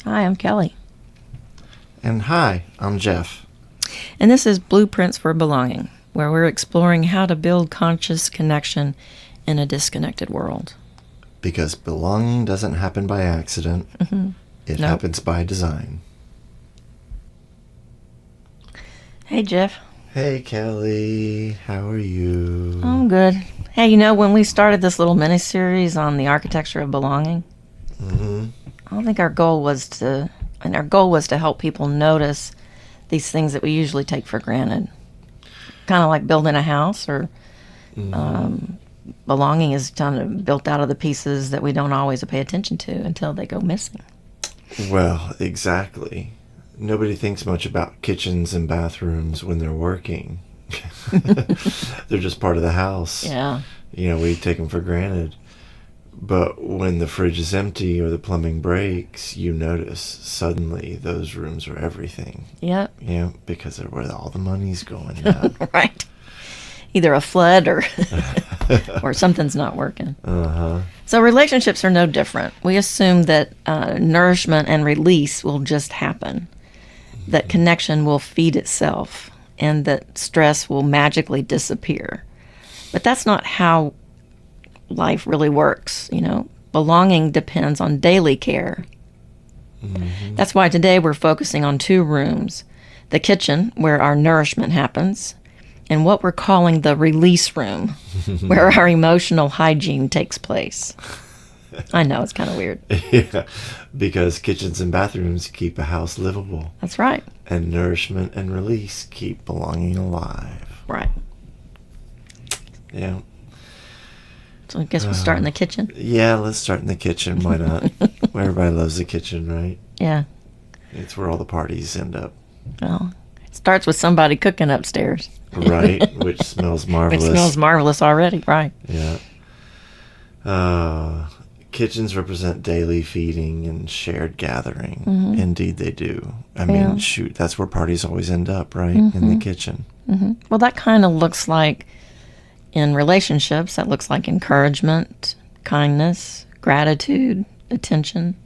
Hi, I'm Kelly. And hi, I'm Geoff. And this is Blueprints for Belonging, where we're exploring how to build conscious connection in a disconnected world. Because belonging doesn't happen by accident. It happens by design. Hey, Geoff. Hey, Kelly. How are you? I'm good. Hey, when we started this little mini-series on the architecture of belonging, I think our goal was to help people notice these things that we usually take for granted. Kind of like building a house, or belonging is kind of built out of the pieces that we don't always pay attention to until they go missing. Well, exactly. Nobody thinks much about kitchens and bathrooms when they're working. They're just part of the house. Yeah. We take them for granted. But when the fridge is empty or the plumbing breaks, you notice suddenly those rooms are everything. Yep. Yeah, because they're where all the money's going now. Right. Either a flood or or something's not working. So relationships are no different. We assume that nourishment and release will just happen, that connection will feed itself, and that stress will magically disappear. But that's not how life really works. Belonging depends on daily care. That's why today we're focusing on two rooms: the kitchen, where our nourishment happens, and what we're calling the release room, where our emotional hygiene takes place. I know, it's kind of weird. Yeah, because kitchens and bathrooms keep a house livable. That's right. And nourishment and release keep belonging alive. Right. Yeah. So I guess we'll start in the kitchen. Yeah, let's start in the kitchen. Why not? Everybody loves the kitchen, right? Yeah. It's where all the parties end up. Well, it starts with somebody cooking upstairs. Right, which smells marvelous. Which smells marvelous already, right. Yeah. Kitchens represent daily feeding and shared gathering. Indeed they do. I mean, shoot, that's where parties always end up, right? In the kitchen. Well, that kind of looks like, in relationships, that looks like encouragement, kindness, gratitude, attention.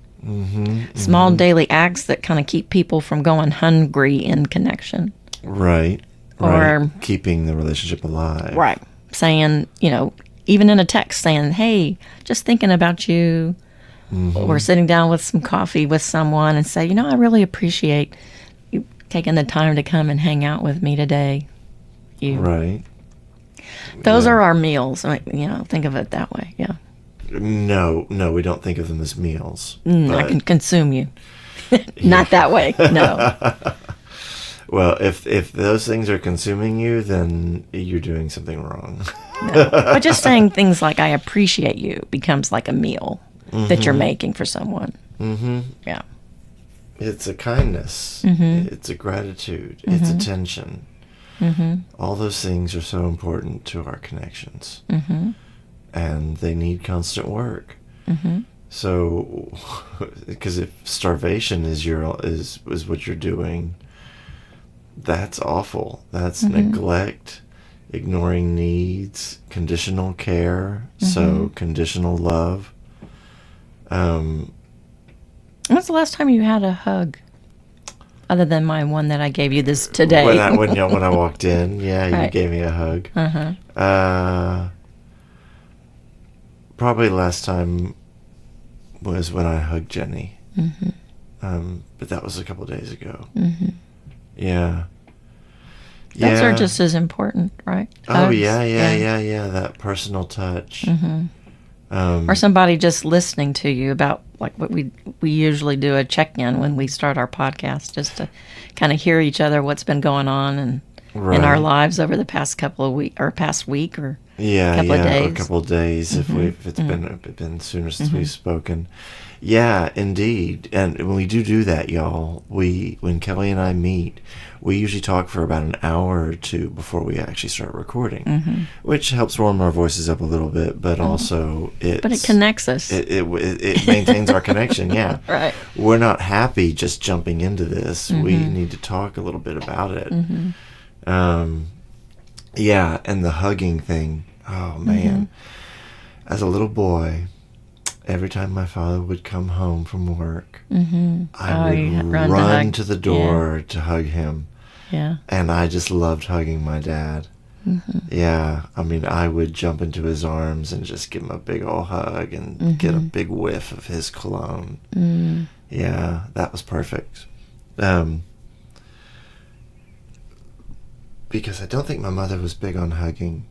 Small daily acts that kind of keep people from going hungry in connection. Right. Or keeping the relationship alive. Right. Saying, even in a text saying, hey, just thinking about you. Or sitting down with some coffee with someone and say, I really appreciate you taking the time to come and hang out with me today. Right. Those are our meals. Think of it that way. Yeah. No, we don't think of them as meals. I can consume you. Not that way. No. Well, if those things are consuming you, then you're doing something wrong. No. But just saying things like, I appreciate you, becomes like a meal that you're making for someone. Yeah. It's a kindness. It's a gratitude. It's attention. All those things are so important to our connections. And they need constant work. So, because if starvation is what you're doing, that's awful. That's neglect, ignoring needs, conditional care, so conditional love. When's the last time you had a hug? Other than my one that I gave you this today. When I walked in, right. You gave me a hug. Probably last time was when I hugged Jenny. But that was a couple days ago. Yeah. Those are just as important, right? Hugs. Oh, yeah. That personal touch. Or somebody just listening to you about, like, what we usually do, a check-in when we start our podcast, just to kind of hear each other, what's been going on and in our lives over the past couple of weeks, or past week, or couple of days. Or a couple of days if it's been sooner since we've spoken. Yeah, indeed. And when we do that, y'all, when Kelly and I meet, we usually talk for about an hour or two before we actually start recording, which helps warm our voices up a little bit, but also it connects us. It maintains our connection. Yeah, right. We're not happy just jumping into this. We need to talk a little bit about it. Yeah, and the hugging thing. Oh man, as a little boy, every time my father would come home from work, I you would run to run hug. to the door to hug him. Yeah. And I just loved hugging my dad. Yeah, I mean, I would jump into his arms and just give him a big old hug and get a big whiff of his cologne. Yeah, that was perfect. Because I don't think my mother was big on hugging.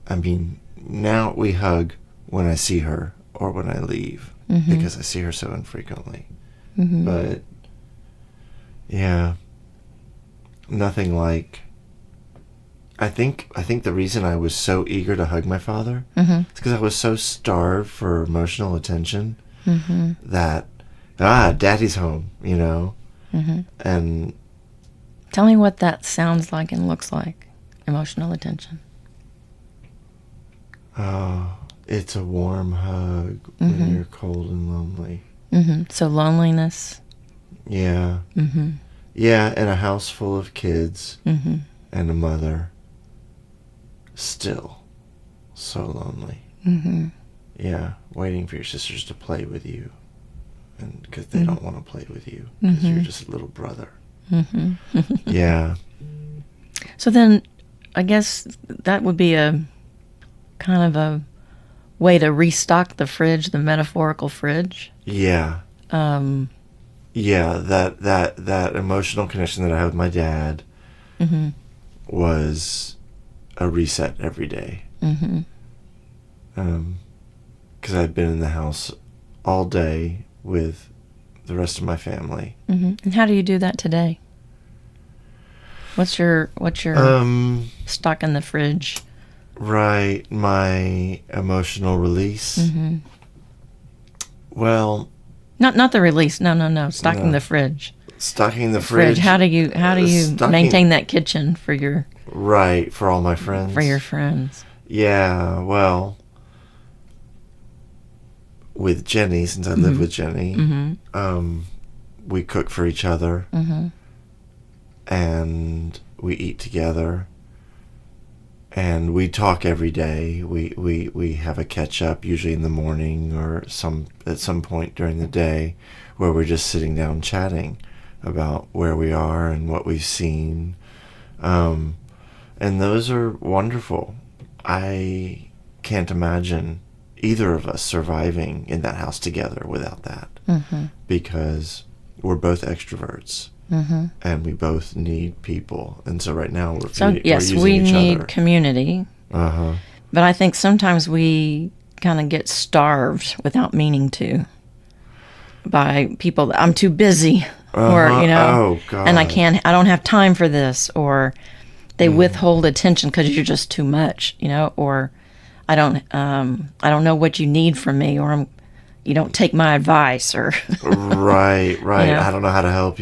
I mean, now we hug when I see her or when I leave because I see her so infrequently. But, yeah, nothing like... I think the reason I was so eager to hug my father is because I was so starved for emotional attention that, daddy's home, you know? And... Tell me what that sounds like and looks like, emotional attention. Oh, it's a warm hug when you're cold and lonely. So loneliness. Yeah. Yeah, and a house full of kids and a mother. Still so lonely. Yeah, waiting for your sisters to play with you. And because they don't want to play with you because you're just a little brother. Yeah. So then, I guess that would be a kind of a way to restock the fridge, the metaphorical fridge. Yeah. Yeah, that emotional connection that I had with my dad was a reset every day. Because I'd been in the house all day with the rest of my family. And how do you do that today? What's your stock in the fridge? Right, my emotional release. Well, not the release. No. Stocking the fridge. Stocking the fridge. How do you maintain that kitchen for your for all my friends? For your friends. Yeah, well, with Jenny, since I live with Jenny, we cook for each other, and we eat together, and we talk every day. We have a catch up, usually in the morning or at some point during the day, where we're just sitting down chatting about where we are and what we've seen, and those are wonderful. I can't imagine either of us surviving in that house together without that, because we're both extroverts, and we both need people, and so right now we're using we each need other. Community. But I think sometimes we kind of get starved without meaning to by people that I'm too busy, or oh, God. and I don't have time for this, or they withhold attention because you're just too much, or I don't know what you need from me, or you don't take my advice, or right. I don't know how to help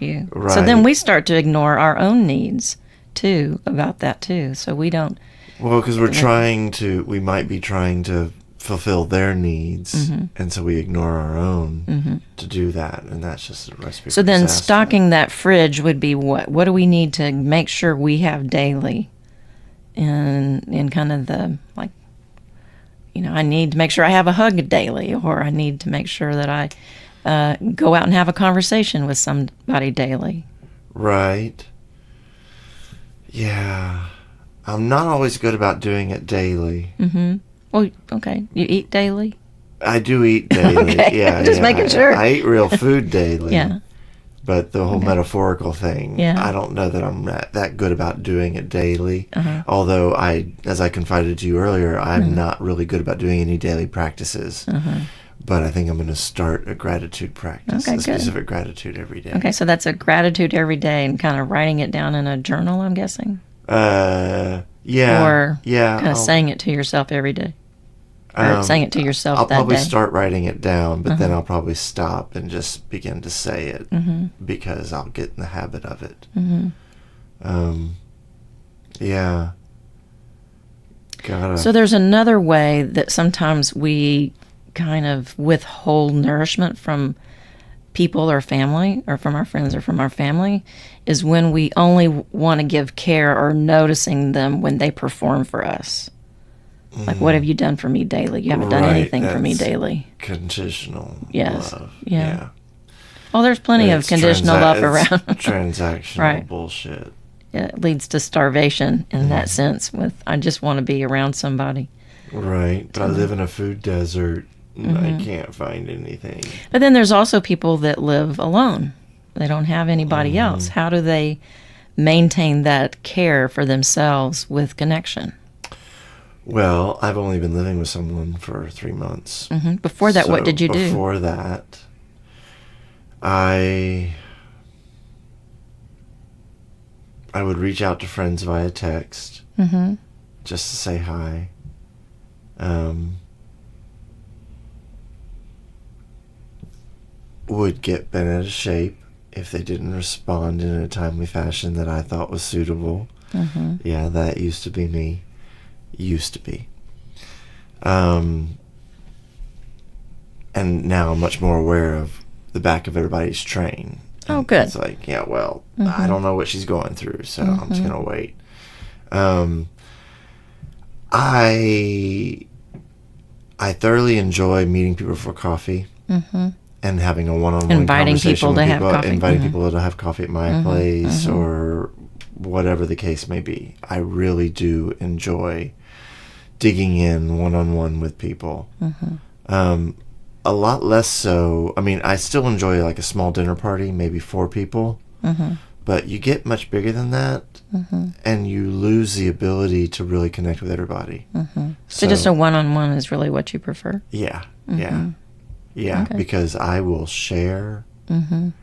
you. Right. So then we start to ignore our own needs too about that too. So we don't. Well, because we might be trying to fulfill their needs, and so we ignore our own to do that, and that's just a recipe. So for then disaster. stocking that fridge would be what? What do we need to make sure we have daily? In kind of the, like, I need to make sure I have a hug daily, or I need to make sure that I go out and have a conversation with somebody daily. Right. Yeah. I'm not always good about doing it daily. Well, okay. You eat daily? I do eat daily. Okay. Yeah. Just making sure. I eat real food daily. Yeah. But the whole metaphorical thing, Yeah. I don't know that I'm that good about doing it daily. Although as I confided to you earlier, I'm not really good about doing any daily practices. But I think I'm going to start a gratitude practice, a specific gratitude every day. Okay, so that's a gratitude every day and kind of writing it down in a journal, I'm guessing? Yeah. Or kind of I'll- saying it to yourself every day? Or saying it to yourself I'll that probably day? start writing it down, but then I'll probably stop and just begin to say it because I'll get in the habit of it. Yeah. So there's another way that sometimes we kind of withhold nourishment from people or family, or from our friends or from our family, is when we only want to give care or noticing them when they perform for us. Like, what have you done for me daily? You haven't done anything for me that's daily. Conditional Yes. love. Yeah. Well, there's plenty of conditional love around. Transactional bullshit. It leads to starvation in that sense. With I just want to be around somebody. Right. But I live in a food desert. And I can't find anything. But then there's also people that live alone. They don't have anybody else. How do they maintain that care for themselves with connection? Well, I've only been living with someone for 3 months. Before that, what did you do? Before that, I would reach out to friends via text just to say hi. Would get bent out of shape if they didn't respond in a timely fashion that I thought was suitable. Yeah, that used to be me. Used to be. And now I'm much more aware of the back of everybody's train. Oh, good. It's like, yeah, well, I don't know what she's going through, so I'm just going to wait. I thoroughly enjoy meeting people for coffee and having a one-on-one conversation with people. Inviting people to have coffee at my place or whatever the case may be. I really do enjoy digging in one-on-one with people. A lot less so. I mean, I still enjoy like a small dinner party, maybe 4 people. But you get much bigger than that, and you lose the ability to really connect with everybody. So just a one-on-one is really what you prefer? Yeah, okay. Because I will share some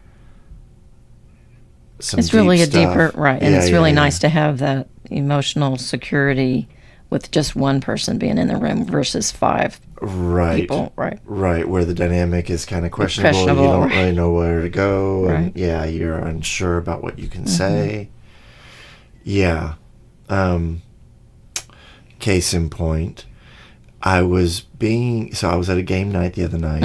it's really deep a deeper, stuff. right, and it's really nice to have that emotional security with just one person being in the room versus 5 people. Right, where the dynamic is kind of questionable. You don't really know where to go, and you're unsure about what you can say. Yeah. Case in point, I was at a game night the other night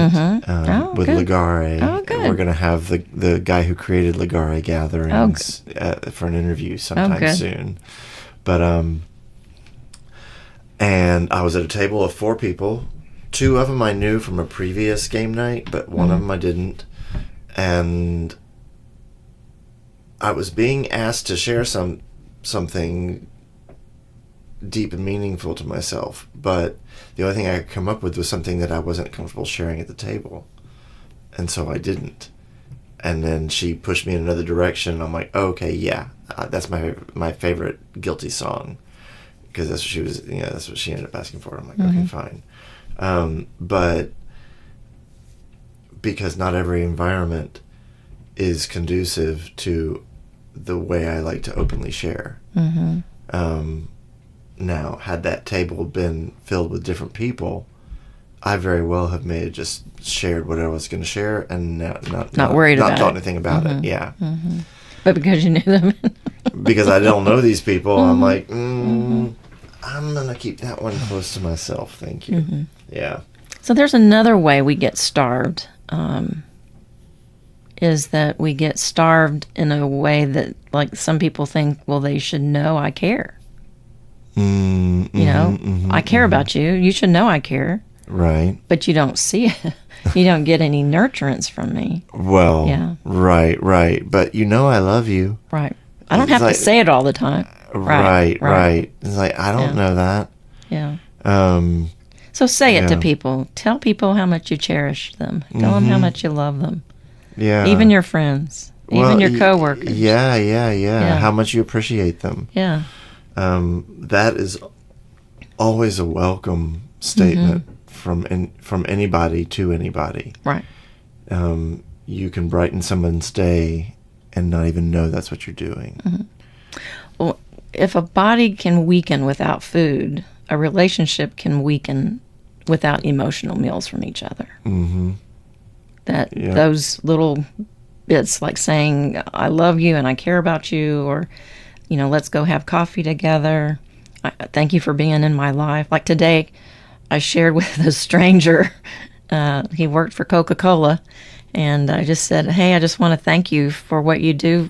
with Ligare. Oh, good. We're going to have the guy who created Ligare gatherings for an interview sometime soon. But and I was at a table of 4 people. 2 of them I knew from a previous game night, but one of them I didn't. And I was being asked to share something deep and meaningful to myself, but the only thing I could come up with was something that I wasn't comfortable sharing at the table, and so I didn't. And then she pushed me in another direction. I'm like, okay, that's my favorite Guilty song, because that's what she was. That's what she ended up asking for. I'm like, okay, fine. But because not every environment is conducive to the way I like to openly share. Now, had that table been filled with different people, I very well have just shared what I was going to share and not worried about it. Not thought anything about it. Yeah. But because you knew them. Because I don't know these people, I'm like, I'm going to keep that one close to myself. Thank you. Yeah. So there's another way we get starved, is that we get starved in a way that, like, some people think, well, they should know I care. I care about you. You should know I care. Right. But you don't see it. You don't get any nurturance from me. Well, right. But I love you. Right. I don't have to say it all the time. Right. It's like, I don't know that. Yeah. So say it to people. Tell people how much you cherish them. Tell them how much you love them. Yeah. Even your friends. Even your coworkers. Yeah. How much you appreciate them. Yeah. That is always a welcome statement from anybody to anybody. Right. You can brighten someone's day and not even know that's what you're doing. Well, if a body can weaken without food, a relationship can weaken without emotional meals from each other. Those little bits, like saying, I love you and I care about you, or, let's go have coffee together. Thank you for being in my life. Like today, I shared with a stranger, he worked for Coca-Cola, and I just said, hey, I just want to thank you for what you do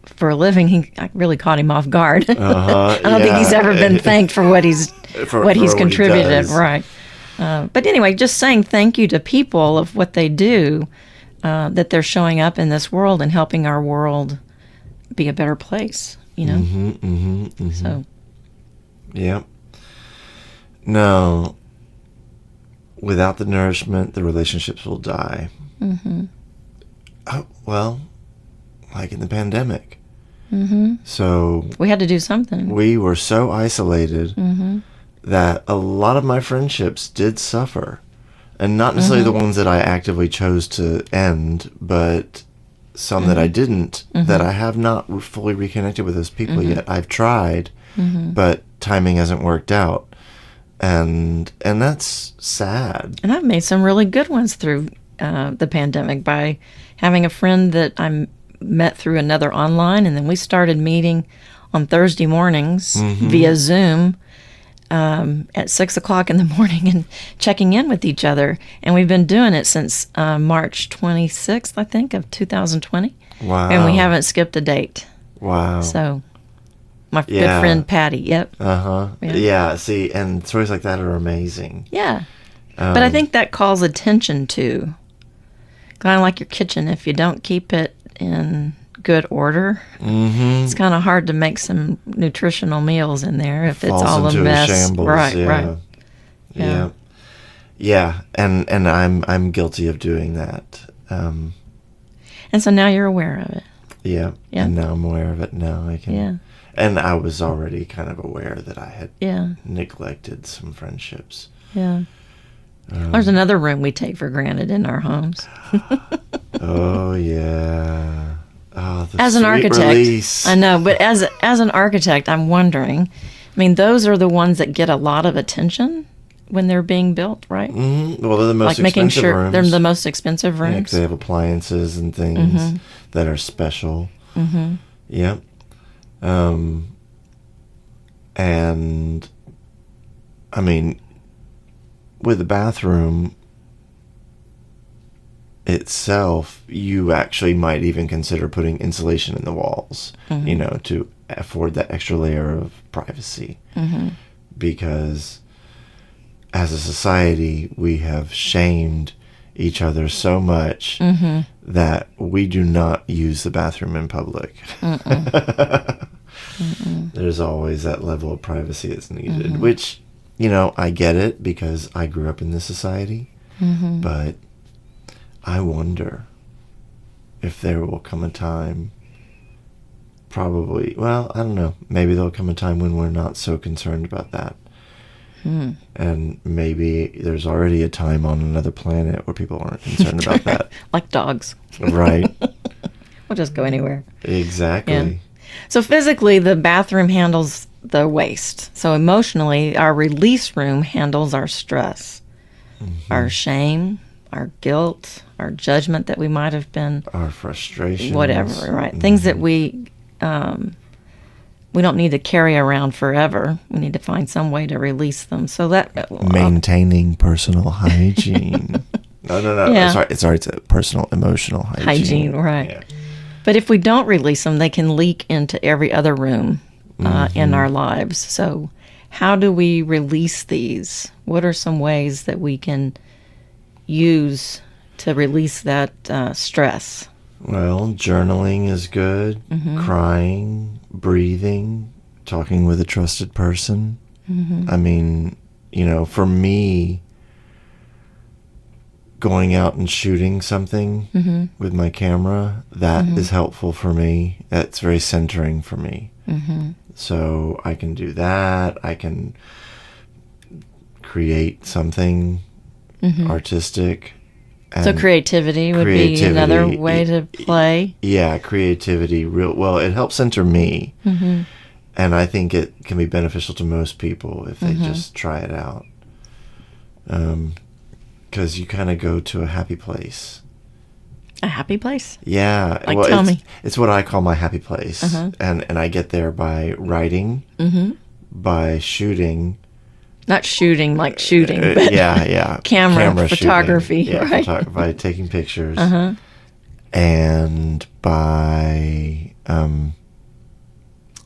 for a living, I really caught him off guard. I don't think yeah. he's ever been thanked for what he's contributed, he right? But anyway, just saying thank you to people of what they do, that they're showing up in this world and helping our world be a better place. So, yep. No, without the nourishment, the relationships will die. Oh, well, like in the pandemic. So we had to do something. We were so isolated that a lot of my friendships did suffer. And not necessarily the ones that I actively chose to end, but some that I didn't, that I have not fully reconnected with those people yet. I've tried, but timing hasn't worked out. And that's sad. And I've made some really good ones through the pandemic by having a friend that I met through another online, and then we started meeting on Thursday mornings via Zoom at 6 o'clock in the morning and checking in with each other. And we've been doing it since March 26th, I think, of 2020. Wow. And we haven't skipped a date. Wow. So my good friend Patty, yep. Yeah, see, and stories like that are amazing. Yeah. But I think that calls attention to, kind of like your kitchen. If you don't keep it in good order, it's kind of hard to make some nutritional meals in there if Falls it's all a mess. Shambles, right. Yeah. And I'm guilty of doing that. And so now you're aware of it. Yeah. And now I'm aware of it. Now I can. Yeah. And I was already kind of aware that I had neglected some friendships. Yeah. There's another room we take for granted in our homes. Oh yeah. Oh, the as an architect, release. I know, but as an architect, I'm wondering. I mean, those are the ones that get a lot of attention when they're being built, right? Well, they're the most like making expensive sure rooms. they're the most expensive rooms. Yeah, 'cause they have appliances and things that are special. Yep. And I mean, with the bathroom itself, you actually might even consider putting insulation in the walls, to afford that extra layer of privacy. Because as a society, we have shamed each other so much that we do not use the bathroom in public. There's always that level of privacy that's needed, which, I get it because I grew up in this society, but I wonder if there will come a time, probably, well, I don't know, maybe there'll come a time when we're not so concerned about that. And maybe there's already a time on another planet where people aren't concerned about that. Like dogs. Right. We'll just go anywhere. Exactly. Yeah. So physically, the bathroom handles the waste. So emotionally, our release room handles our stress, our shame, our guilt, our judgment that we might have been. Our frustration. Whatever, right? Things that we don't need to carry around forever. We need to find some way to release them. So that maintaining personal hygiene. No. Yeah. It's a personal emotional hygiene. Hygiene, right? Yeah. But if we don't release them, they can leak into every other room in our lives. So how do we release these? What are some ways that we can use to release that stress? Well, journaling is good. Crying, breathing, talking with a trusted person. I mean, for me, going out and shooting something with my camera, that is helpful for me. That's very centering for me. So I can do that. I can create something artistic. So creativity would be another way to play. Yeah, creativity. It helps center me. And I think it can be beneficial to most people if they just try it out. Because you kind of go to a happy place. A happy place? Yeah. Tell me. It's what I call my happy place. And I get there by writing, by shooting. Not shooting like shooting, but camera photography, shooting. right? By taking pictures. And by and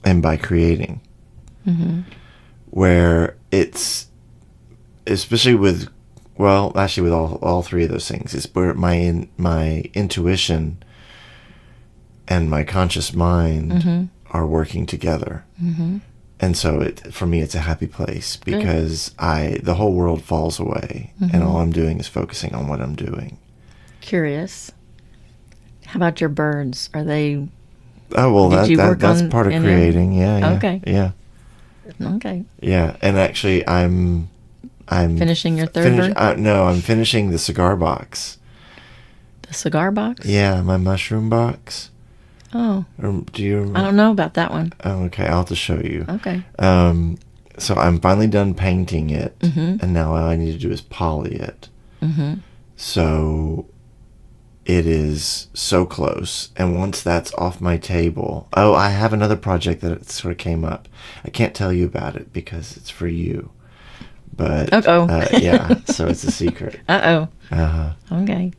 by creating. Where it's, especially with, well, actually with all three of those things, it's where my intuition and my conscious mind are working together. And so for me, it's a happy place because the whole world falls away and all I'm doing is focusing on what I'm doing. Curious. How about your birds? Are they... Oh, well, that's part of creating. Yeah. Okay. Yeah. Okay. Yeah. And actually, I'm finishing your third bird? No, I'm finishing the cigar box. The cigar box? Yeah, my mushroom box. Oh. Do you remember? I don't know about that one. Oh, okay. I'll have to show you. Okay. So I'm finally done painting it, and now all I need to do is poly it. So it is so close, and once that's off my table... Oh, I have another project that sort of came up. I can't tell you about it because it's for you. But, yeah, so it's a secret. Okay.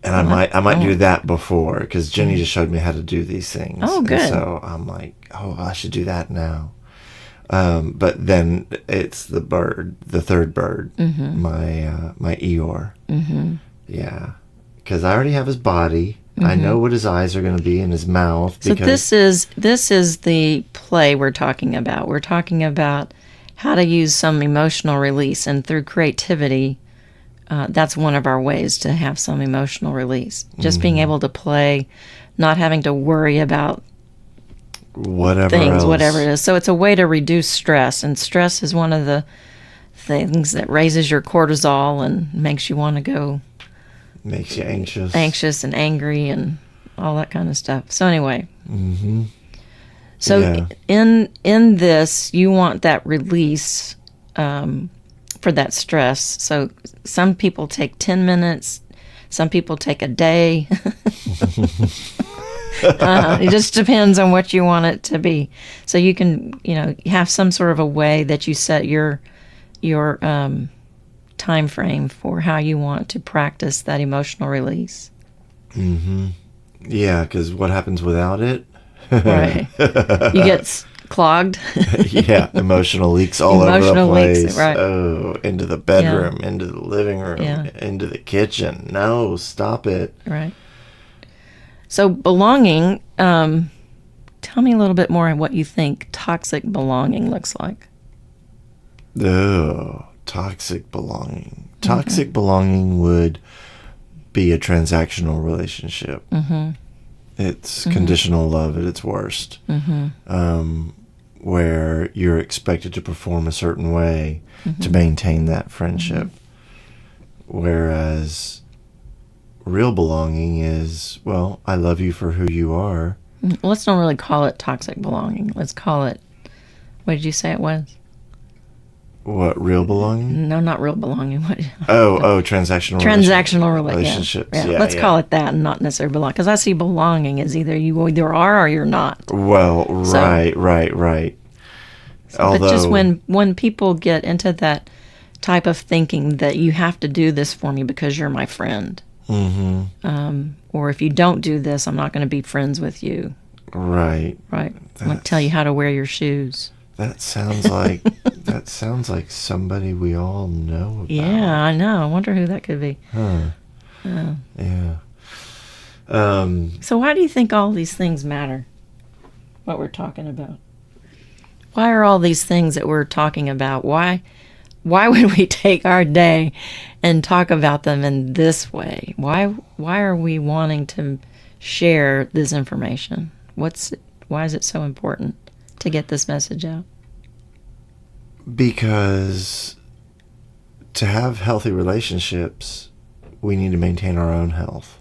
And I might do that before, because Jenny just showed me how to do these things. Oh, good. And so I'm like, I should do that now. But then it's the third bird, my Eeyore. Yeah, because I already have his body. I know what his eyes are going to be and his mouth. So this is the play we're talking about. We're talking about how to use some emotional release, and through creativity, that's one of our ways to have some emotional release. Just being able to play, not having to worry about whatever it is. So it's a way to reduce stress, and stress is one of the things that raises your cortisol and makes you want to go... Makes you anxious and angry and all that kind of stuff. So anyway, so in this, you want that release for that stress. So some people take 10 minutes, some people take a day. It just depends on what you want it to be. So you can, have some sort of a way that you set your time frame for how you want to practice that emotional release. Yeah, because what happens without it? Right. You get clogged. Yeah, emotional leaks all over the place. Leaks, right. Oh, into the bedroom, into the living room, into the kitchen. No, stop it. Right. So belonging, tell me a little bit more on what you think toxic belonging looks like. Oh, toxic belonging. Toxic belonging would be a transactional relationship. It's conditional love at its worst, where you're expected to perform a certain way to maintain that friendship. Whereas real belonging is, well, I love you for who you are. Let's not really call it toxic belonging. Let's call it, what did you say it was? What, real belonging? No, not real belonging. Transactional relationships. Yeah. Let's call it that and not necessarily belong. Because I see belonging as either you either are or you're not. Well, right. But just when people get into that type of thinking that you have to do this for me because you're my friend. Or if you don't do this, I'm not going to be friends with you. Right. I'm going to tell you how to wear your shoes. That sounds like somebody we all know about. Yeah, I know. I wonder who that could be. Yeah. So why do you think all these things matter? What we're talking about? Why are all these things that we're talking about? Why would we take our day and talk about them in this way? Why are we wanting to share this information? Why is it so important to get this message out? Because to have healthy relationships, we need to maintain our own health.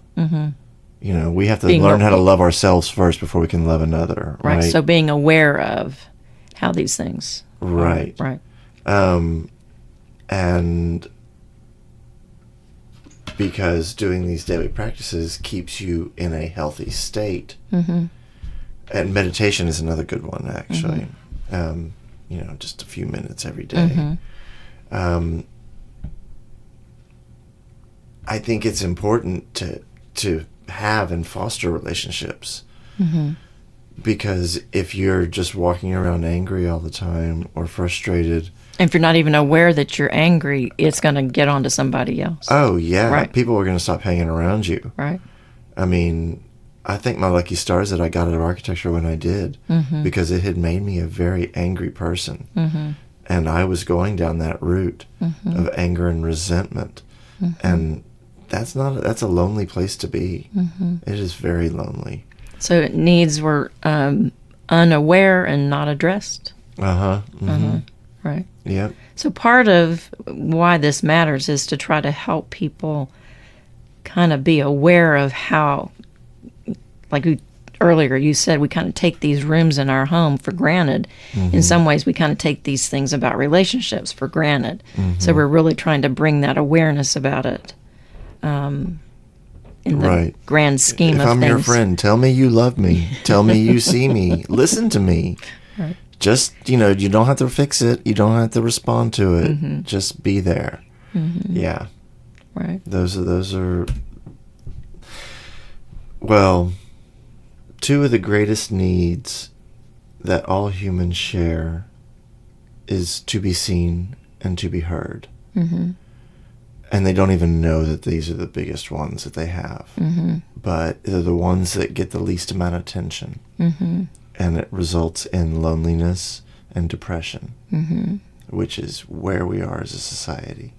We have to learn how to love ourselves first before we can love another. Right. So being aware of how these things. Right. And because doing these daily practices keeps you in a healthy state. And meditation is another good one, actually. Just a few minutes every day. I think it's important to have and foster relationships. Because if you're just walking around angry all the time or frustrated, if you're not even aware that you're angry, it's going to get onto somebody else. Oh, yeah. Right. People are going to stop hanging around you. Right. I mean, I think my lucky stars that I got out of architecture when I did, because it had made me a very angry person. And I was going down that route of anger and resentment. And that's a lonely place to be. It is very lonely. So needs were unaware and not addressed. Right. Yep. So part of why this matters is to try to help people kind of be aware of how, like earlier you said, we kind of take these rooms in our home for granted. In some ways, we kind of take these things about relationships for granted. So we're really trying to bring that awareness about it in the grand scheme of things. If I'm your friend, tell me you love me. Tell me you see me. Listen to me. Right. Just, you don't have to fix it. You don't have to respond to it. Just be there. Yeah. Right. Those are, well, two of the greatest needs that all humans share is to be seen and to be heard. And they don't even know that these are the biggest ones that they have. But they're the ones that get the least amount of attention. And it results in loneliness and depression, which is where we are as a society.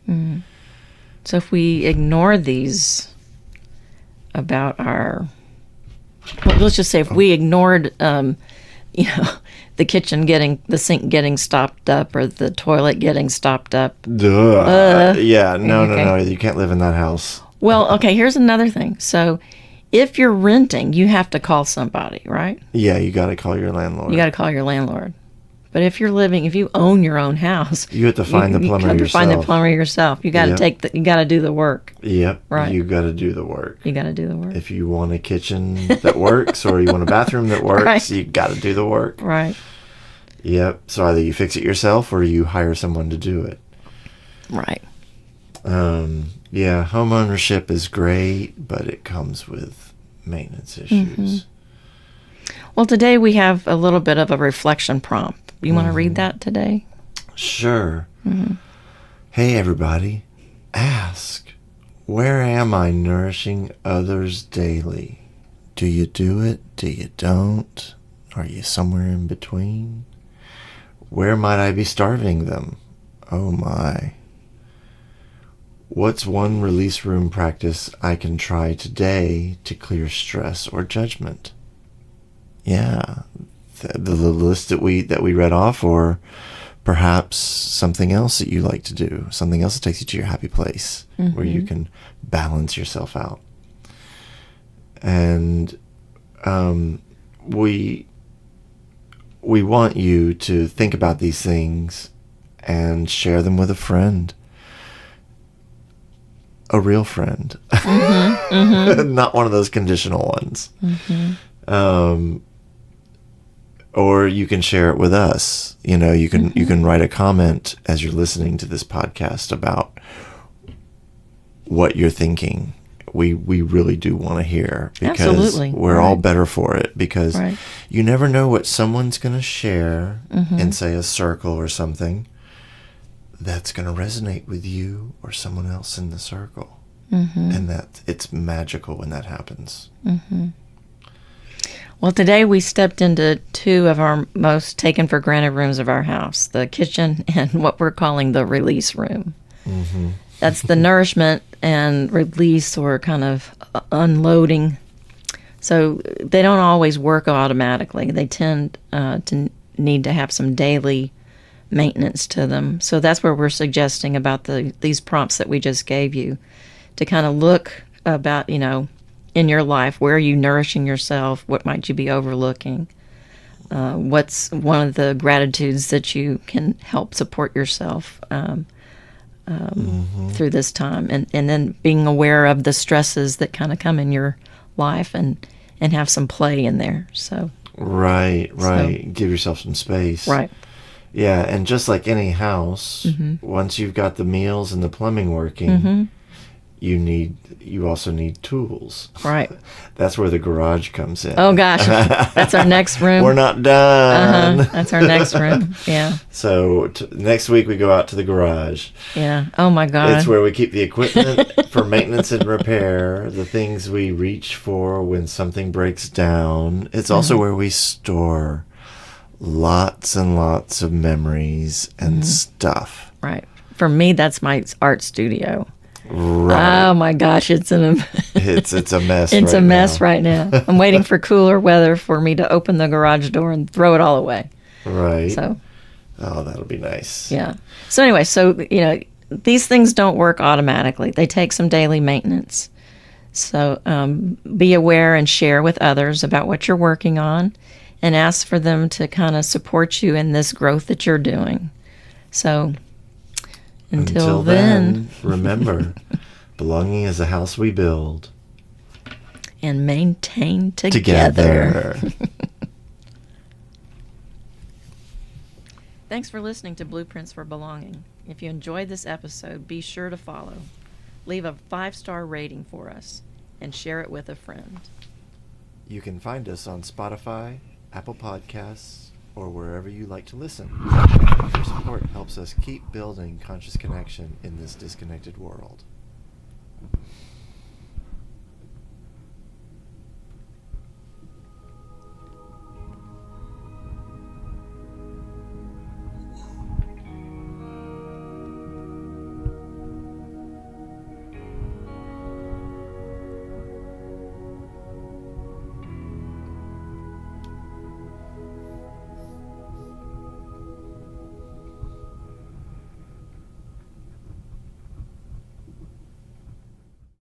So if we ignore these about our, well, let's just say if we ignored, the kitchen the sink getting stopped up or the toilet getting stopped up. Yeah, no, you can't live in that house. Well, okay, here's another thing. So if you're renting, you have to call somebody, right? Yeah, you got to call your landlord. You got to call your landlord. But if you own your own house, you have to find the plumber yourself. You have to find the plumber yourself. You got to you got to do the work. Yep. Right. You got to do the work. You got to do the work. If you want a kitchen that works or you want a bathroom that works, you got to do the work. Right. Yep. So either you fix it yourself or you hire someone to do it. Right. Yeah, home ownership is great, but it comes with maintenance issues. Well, today we have a little bit of a reflection prompt. You want to read that today? Sure. Hey, everybody. Ask, where am I nourishing others daily? Do you do it? Do you don't? Are you somewhere in between? Where might I be starving them? Oh, my. What's one release room practice I can try today to clear stress or judgment? Yeah, the list that we read off, or perhaps something else that you like to do, something else that takes you to your happy place, where you can balance yourself out. And we want you to think about these things and share them with a friend. A real friend. Not one of those conditional ones. Or you can share it with us. You can write a comment as you're listening to this podcast about what you're thinking. We really do want to hear, because we're all better for it, because you never know what someone's going to share in, say, a circle or something that's going to resonate with you or someone else in the circle. And that it's magical when that happens. Well, today we stepped into two of our most taken for granted rooms of our house, the kitchen and what we're calling the release room. That's the nourishment and release, or kind of unloading. So they don't always work automatically. They tend to need to have some daily maintenance to them. So that's where we're suggesting about these prompts that we just gave you, to kind of look about, in your life, where are you nourishing yourself? What might you be overlooking? What's one of the gratitudes that you can help support yourself through this time? And then being aware of the stresses that kind of come in your life, and have some play in there. So Right. Give yourself some space. Right. Yeah, and just like any house, once you've got the meals and the plumbing working, you also need tools. Right. That's where the garage comes in. Oh gosh, that's our next room. We're not done. That's our next room. Yeah. So next week we go out to the garage. Yeah. Oh my God. It's where we keep the equipment for maintenance and repair, the things we reach for when something breaks down. It's also where we store lots and lots of memories and stuff. Right. For me, that's my art studio. Right. Oh my gosh, it's a mess. It's a mess Right now. I'm waiting for cooler weather for me to open the garage door and throw it all away. Right. So. Oh, that'll be nice. Yeah. So anyway, these things don't work automatically. They take some daily maintenance. So be aware and share with others about what you're working on, and ask for them to kind of support you in this growth that you're doing. So. Until then, remember, belonging is a house we build and maintain together. Thanks for listening to Blueprints for Belonging. If you enjoyed this episode, be sure to follow. Leave a 5-star rating for us and share it with a friend. You can find us on Spotify, Apple Podcasts, or wherever you like to listen. Your support helps us keep building conscious connection in this disconnected world.